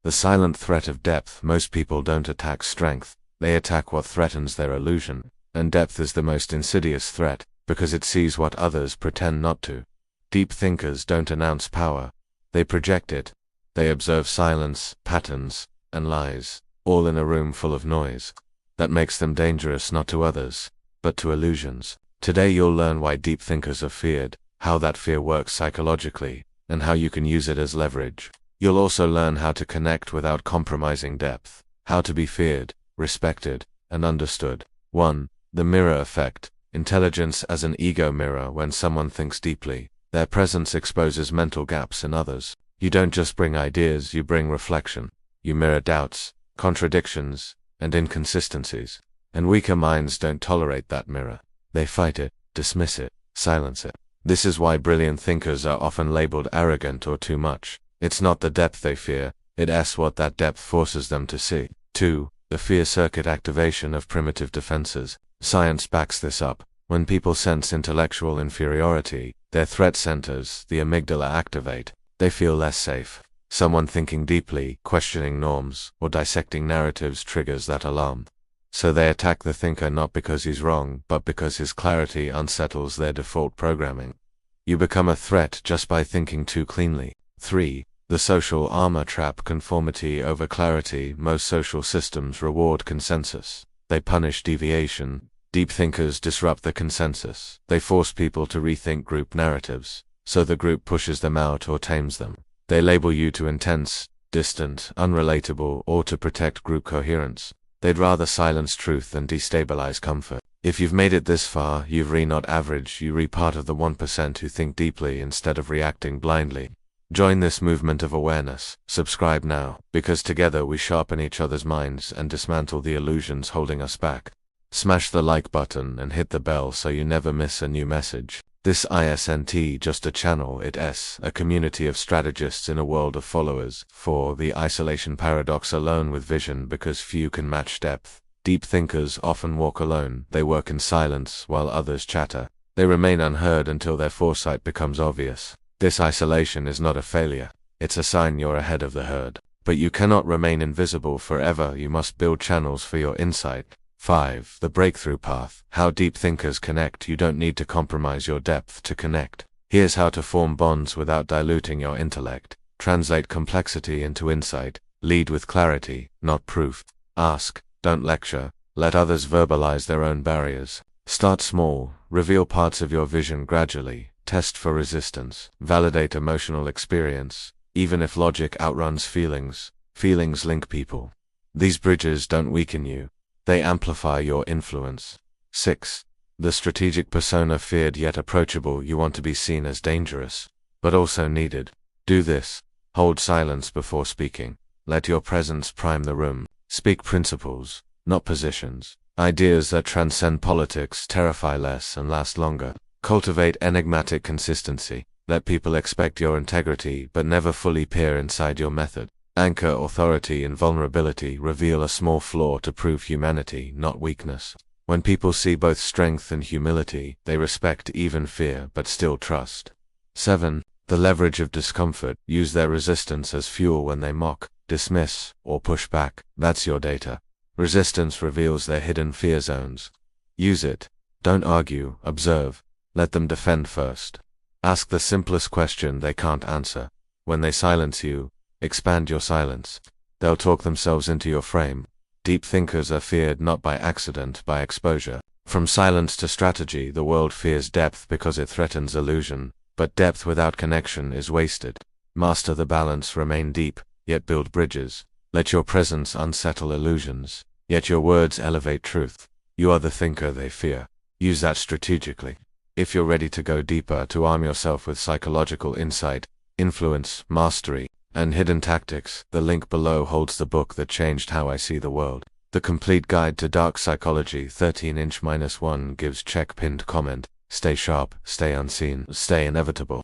The silent threat of depth. Most people don't attack strength, they attack what threatens their illusion, and depth is the most insidious threat, because it sees what others pretend not to. Deep thinkers don't announce power, they project it. They observe silence, patterns, and lies, all in a room full of noise. That makes them dangerous not to others, but to illusions. Today you'll learn why deep thinkers are feared, how that fear works psychologically, and how you can use it as leverage. You'll also learn how to connect without compromising depth, how to be feared, respected, and understood. 1. The mirror effect. Intelligence as an ego mirror. When someone thinks deeply, their presence exposes mental gaps in others. You don't just bring ideas, you bring reflection. You mirror doubts, contradictions, and inconsistencies. And weaker minds don't tolerate that mirror. They fight it, dismiss it, silence it. This is why brilliant thinkers are often labeled arrogant or too much. It's not the depth they fear, it's what that depth forces them to see. 2. The fear circuit activation of primitive defenses. Science backs this up. When people sense intellectual inferiority, their threat centers, the amygdala, activate. They feel less safe. Someone thinking deeply, questioning norms, or dissecting narratives triggers that alarm. So they attack the thinker not because he's wrong, but because his clarity unsettles their default programming. You become a threat just by thinking too cleanly. 3. The social armor trap. Conformity over clarity. Most social systems reward consensus. They punish deviation. Deep thinkers disrupt the consensus. They force people to rethink group narratives, so the group pushes them out or tames them. They label you to intense, distant, unrelatable, or to protect group coherence. They'd rather silence truth than destabilize comfort. If you've made it this far, you're not average, you're part of the 1% who think deeply instead of reacting blindly. Join this movement of awareness. Subscribe now, because together we sharpen each other's minds and dismantle the illusions holding us back. Smash the like button and hit the bell so you never miss a new message. This isn't just a channel, it's a community of strategists in a world of followers. 4. The isolation paradox. Alone with vision because few can match depth. Deep thinkers often walk alone. They work in silence while others chatter. They remain unheard until their foresight becomes obvious. This isolation is not a failure. It's a sign you're ahead of the herd. But you cannot remain invisible forever. You must build channels for your insight. 5. The breakthrough path. How deep thinkers connect. You don't need to compromise your depth to connect. Here's how to form bonds without diluting your intellect. Translate complexity into insight. Lead with clarity, not proof. Ask, don't lecture. Let others verbalize their own barriers. Start small. Reveal parts of your vision gradually. Test for resistance. Validate emotional experience. Even if logic outruns feelings, feelings link people. These bridges don't weaken you. They amplify your influence. 6. The strategic persona. Feared yet approachable. You want to be seen as dangerous, but also needed. Do this. Hold silence before speaking. Let your presence prime the room. Speak principles, not positions. Ideas that transcend politics terrify less and last longer. Cultivate enigmatic consistency. Let people expect your integrity but never fully peer inside your method. Anchor authority in vulnerability. Reveal a small flaw to prove humanity, not weakness. When people see both strength and humility, they respect even fear but still trust. 7. The leverage of discomfort. Use their resistance as fuel when they mock, dismiss, or push back. That's your data. Resistance reveals their hidden fear zones. Use it. Don't argue, observe. Let them defend first. Ask the simplest question they can't answer. When they silence you, expand your silence. They'll talk themselves into your frame. Deep thinkers are feared not by accident, by exposure. From silence to strategy, the world fears depth because it threatens illusion, but depth without connection is wasted. Master the balance. Remain deep, yet build bridges. Let your presence unsettle illusions, yet your words elevate truth. You are the thinker they fear. Use that strategically. If you're ready to go deeper, to arm yourself with psychological insight, influence, mastery, and hidden tactics, the link below holds the book that changed how I see the world. The complete guide to dark psychology. 13-inch -1 gives check. Pinned comment. Stay sharp, stay unseen, stay inevitable.